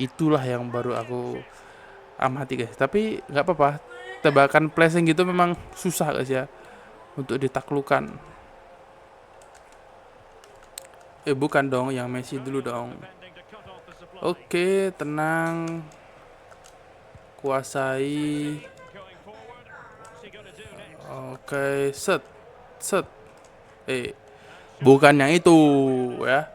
Itulah yang baru aku amati guys. Tapi nggak apa-apa. Tebakan placing gitu memang susah guys ya untuk ditaklukkan. Bukan dong, yang Messi dulu dong. Oke, tenang, kuasai. Oke, set, set. Bukan yang itu ya.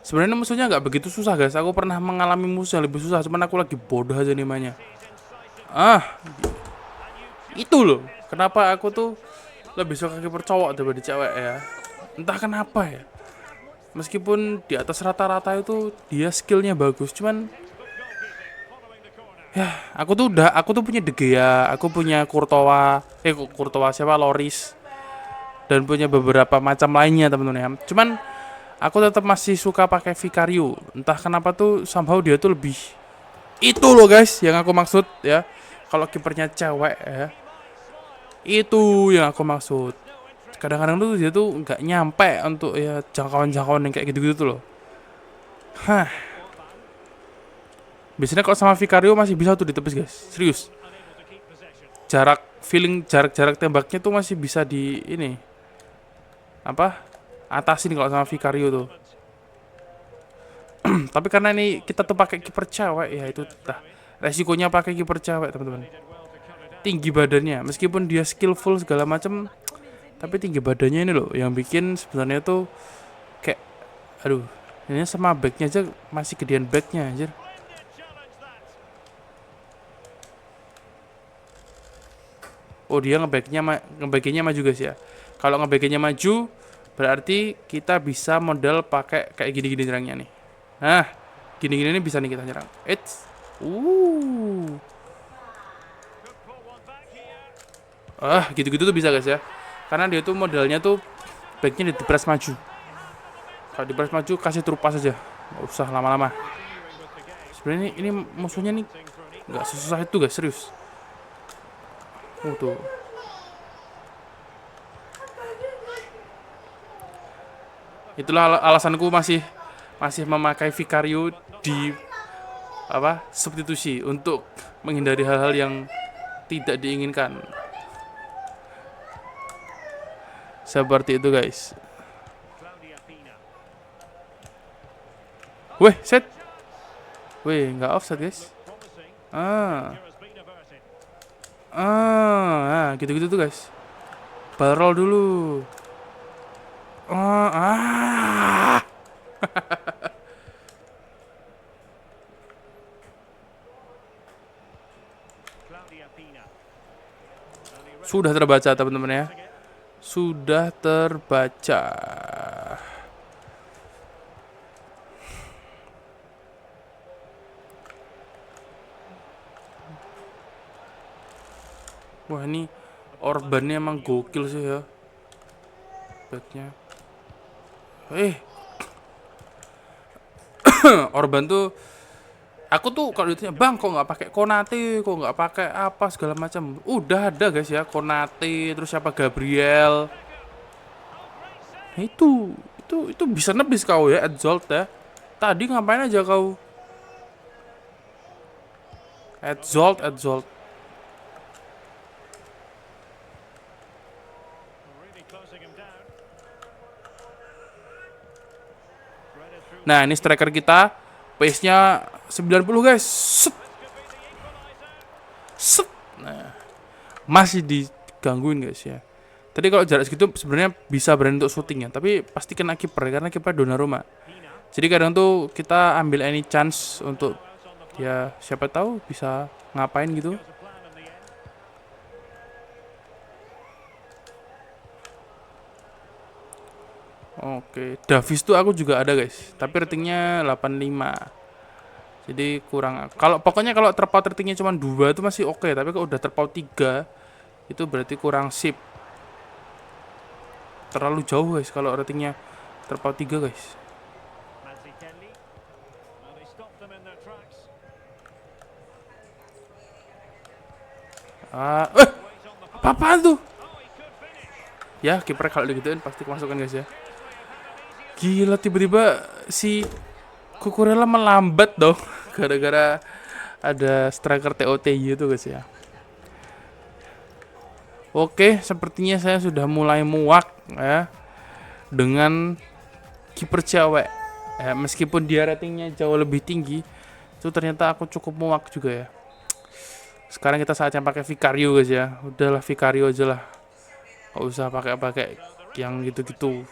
Sebenarnya musuhnya nggak begitu susah guys. Aku pernah mengalami musuh yang lebih susah, cuman aku lagi bodoh aja nih mainnya. Ah, itu loh. Kenapa aku tuh lebih suka kiper cowok daripada cewek ya? Entah kenapa ya. Meskipun di atas rata-rata itu dia skillnya bagus, cuman ya aku tuh punya De Gea, aku punya Courtois siapa Loris dan punya beberapa macam lainnya teman-teman ya. Cuman aku tetap masih suka pakai Vicario. Entah kenapa tuh somehow dia tuh lebih itu loh guys yang aku maksud ya. Kalau kipernya cewek ya, itu yang aku maksud. Kadang-kadang tuh dia tuh nggak nyampe untuk ya jangkauan-jangkauan yang kayak gitu-gitu tuh loh. Hah, biasanya kalau sama Vicario masih bisa tuh ditepis guys, serius. Jarak tembaknya tuh masih bisa di ini apa atasin kalau sama Vicario tuh. Tapi karena ini kita tuh pakai kiper cewek ya itu dah resikonya pakai kiper cewek teman-teman. Tinggi badannya, meskipun dia skillful segala macam, tapi tinggi badannya ini loh yang bikin sebenarnya tuh kayak aduh, ini sama backnya aja masih gedean backnya anjir. Oh dia ngebacknya maju guys ya. Kalau ngebacknya maju berarti kita bisa modal pakai kayak gini-gini nyerangnya nih. Nah, gini-gini nih bisa nih kita nyerang. Uh. Gitu-gitu tuh bisa guys ya. Karena dia tuh modelnya tuh backnya di press maju. Kalau di press maju kasih terupas aja. Nggak usah lama-lama. Sebenarnya ini musuhnya nih nggak sesusah itu guys, serius. Tuh. Itulah alasanku masih memakai Vicario di apa substitusi untuk menghindari hal-hal yang tidak diinginkan. Seperti itu guys. Weh, set. Weh, nggak offset guys. Ah, gitu-gitu tuh guys. Barrel dulu. Ah. Sudah terbaca teman-teman ya. Sudah terbaca. Wah ini Orbannya emang gokil sih ya. Backnya. Orban tuh aku tuh kalau ditanya bang kok nggak pakai Konate, kok nggak pakai apa segala macam. Udah ada guys ya Konate, terus siapa Gabriel. Nah, itu bisa nebis kau ya Adzolt ya. Tadi ngapain aja kau? Adzolt. Nah, ini striker kita. Pace-nya 90 guys. Set. Set. Nah, masih digangguin guys ya. Tadi kalau jarak segitu sebenarnya bisa berani untuk syuting ya, tapi pasti kena kiper karena kiper Donnarumma. Jadi kadang tuh kita ambil any chance untuk ya siapa tahu bisa ngapain gitu. Oke, Davis tuh aku juga ada guys, tapi ratingnya 85. Jadi kurang. Kalau pokoknya kalau terpaut ratingnya cuma 2 itu masih oke, tapi kalau udah terpaut 3 itu berarti kurang sip. Terlalu jauh guys kalau ratingnya terpaut 3 guys. Apa-apaan tuh? Ya, kiper kalau digituin pasti kemasukan guys ya. Gila tiba-tiba si Cucurella melambat dong gara-gara ada striker TOTY itu guys ya. Oke, sepertinya saya sudah mulai muak ya dengan kiper cewek. Ya, meskipun dia ratingnya jauh lebih tinggi, itu ternyata aku cukup muak juga ya. Sekarang kita saatnya pakai Vicario guys ya. Udahlah Vicario aja lah. Gak usah pakai yang gitu-gitu.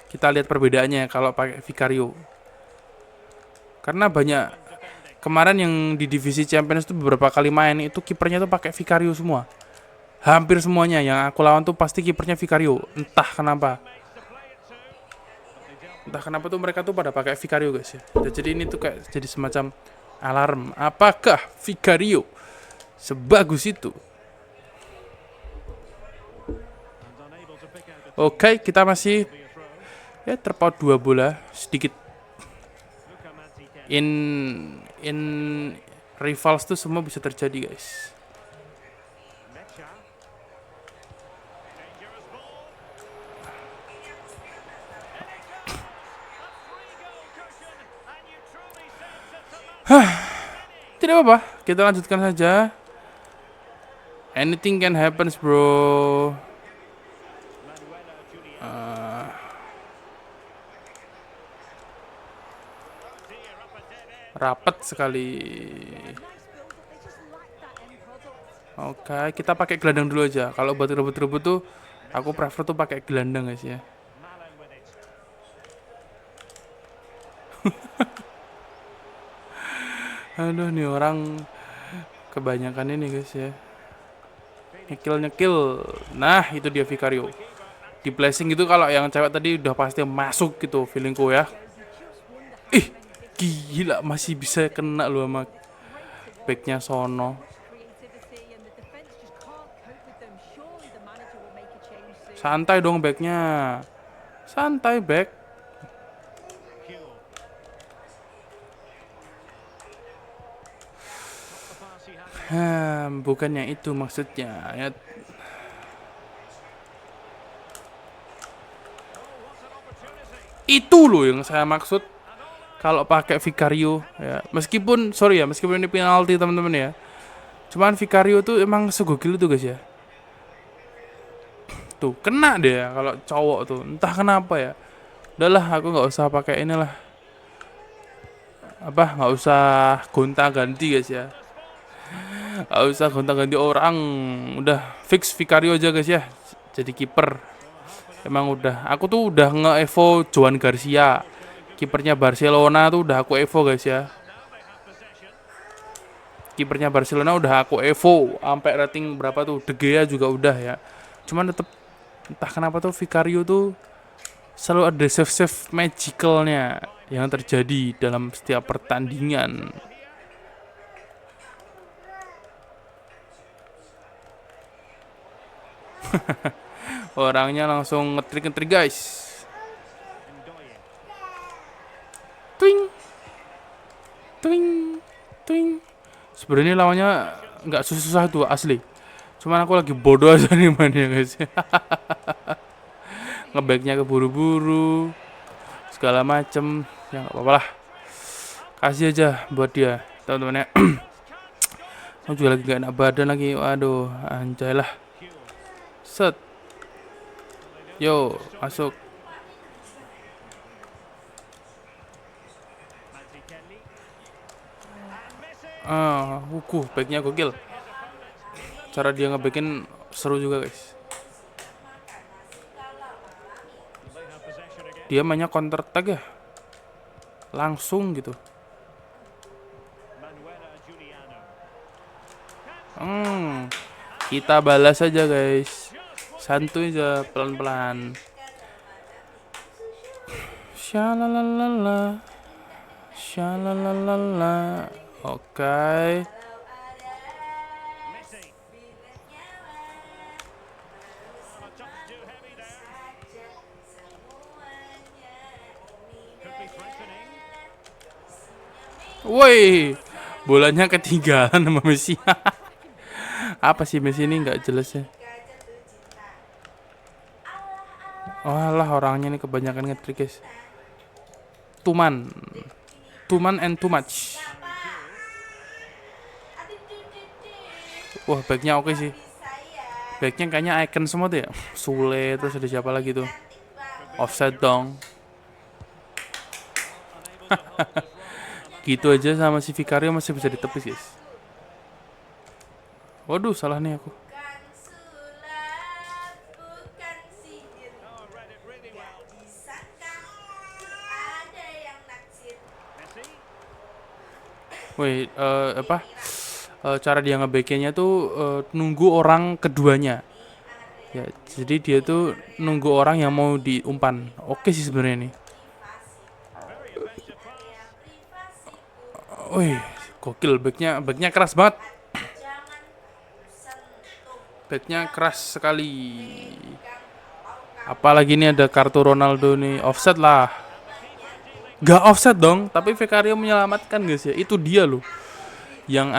Kita lihat perbedaannya kalau pakai Vicario. Karena banyak kemarin yang di divisi Champions itu beberapa kali main itu kipernya tuh pakai Vicario semua. Hampir semuanya yang aku lawan tuh pasti kipernya Vicario. Entah kenapa. Entah kenapa tuh mereka tuh pada pakai Vicario guys ya. Jadi ini tuh kayak jadi semacam alarm. Apakah Vicario sebagus itu? Oke, kita masih ya terpaut 2 bola sedikit. In rivals tuh semua bisa terjadi guys. Tidak apa-apa, kita lanjutkan saja. Anything can happen, bro. Rapat sekali. Oke, kita pakai gelandang dulu aja. Kalau buat rebut-rebut tuh, aku prefer tuh pakai gelandang guys ya. Aduh nih orang kebanyakan ini guys ya. Nyekil. Nah itu dia Vicario. Di blessing itu kalau yang cewek tadi udah pasti masuk gitu feelingku ya. Ih gila masih bisa kena lu sama backnya sono. Santai dong backnya. Santai back. Bukannya itu maksudnya ya. Itu loh yang saya maksud kalau pakai Vicario ya. Meskipun ini penalti teman-teman ya. Cuman Vicario tuh emang segogil tuh guys ya. Tuh kena deh ya kalau cowok tuh. Entah kenapa ya. Udahlah aku nggak usah pakai inilah. Nggak usah gonta-ganti guys ya. Nggak usah gonta-ganti orang. Udah fix Vicario aja guys ya. Jadi kiper. Emang udah. Aku tuh udah nge-evo Joan Garcia. Kipernya Barcelona tuh udah aku evo guys ya. Kipernya Barcelona udah aku evo sampai rating berapa tuh. De Gea juga udah ya. Cuman tetep entah kenapa tuh Vicario tuh selalu ada save magicalnya yang terjadi dalam setiap pertandingan. Orangnya langsung ngetrik guys. Twing. Sebenarnya lawannya nggak susah tuh asli. Cuman aku lagi bodoh aja nih mainnya guys. Ngebacknya keburu-buru segala macem ya nggak apa-apa lah, kasih aja buat dia teman-teman ya. Aku juga lagi gak enak badan lagi, waduh anjay lah. Set yo masuk. Backnya gokil, cara dia ngebackin seru juga guys. Dia mainnya counter attack ya, langsung gitu. Kita balas aja guys, santuy aja pelan-pelan. Shalalala. Oke. Woi, bolanya ketinggalan sama Messi. Apa sih Messi ini nggak jelas ya? Walah, orangnya nih kebanyakan ngetrik guys. Tuman. Tuman and too much. Wah, backnya oke sih. Backnya kayaknya icon semua tuh ya. Sule, terus ada siapa lagi tuh? Offset dong. Gitu aja sama si Vicario masih bisa ditepis guys. Waduh, salah nih aku. Wih, apa? Cara dia nge-backnya tuh nunggu orang keduanya. Ya, jadi dia tuh nunggu orang yang mau diumpan. Oke sih sebenarnya nih. Wih, gokil, backnya keras banget. Backnya keras sekali. Apalagi ini ada kartu Ronaldo nih, offset lah. Gak offset dong, tapi Vicario menyelamatkan guys ya. Itu dia loh. Yang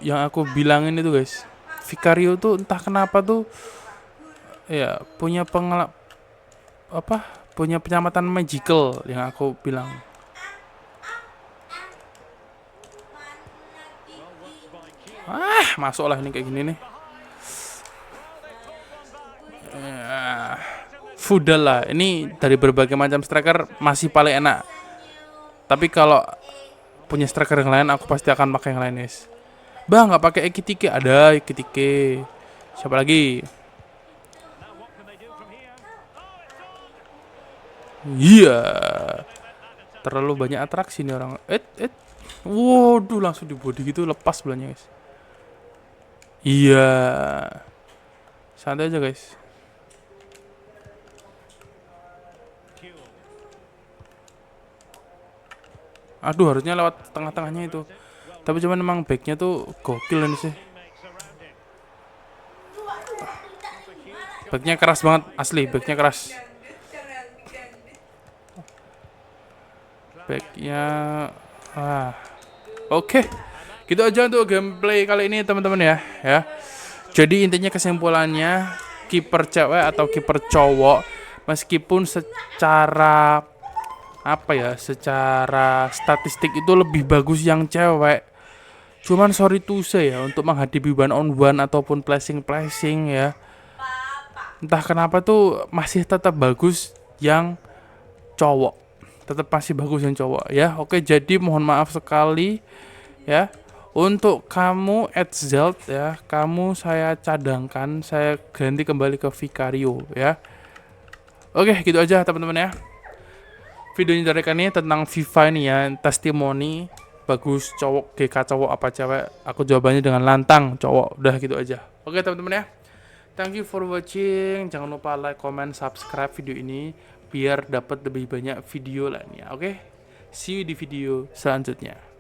aku bilangin itu guys. Vicario tuh entah kenapa tuh ya punya punya penyelamatan magical yang aku bilang. Masuklah ini kayak gini nih. Fudal lah. Ini dari berbagai macam striker masih paling enak. Tapi kalau punya striker yang lain, aku pasti akan pakai yang lain guys. Bang, nggak pakai Ekitike? Ada Ekitike. Siapa lagi? Iya. Terlalu banyak atraksi nih orang. Waduh, langsung di body gitu, lepas belanya guys. Iya. Santai aja guys. Aduh, harusnya lewat tengah-tengahnya itu. Tapi cuman memang backnya tuh gokil ini sih. Backnya keras banget, asli backnya keras. Backnya Oke. Gitu aja untuk gameplay kali ini teman-teman ya. Jadi intinya kesimpulannya, kiper cewek atau kiper cowok meskipun secara secara statistik itu lebih bagus yang cewek. Cuman sorry to say ya, untuk menghadapi one on one ataupun flashing ya, entah kenapa tuh masih tetap bagus yang cowok. Tetap masih bagus yang cowok ya. Oke, jadi mohon maaf sekali ya. Untuk kamu Edzelt ya, kamu saya cadangkan, saya ganti kembali ke Vicario ya. Oke, gitu aja teman-teman ya. Videonya dari kami tentang FIFA ini ya, testimoni bagus cowok GK cowok apa cewek. Aku jawabannya dengan lantang cowok. Udah gitu aja. Oke teman-teman ya. Thank you for watching. Jangan lupa like, comment, subscribe video ini biar dapat lebih banyak video lainnya. Oke. See you di video selanjutnya.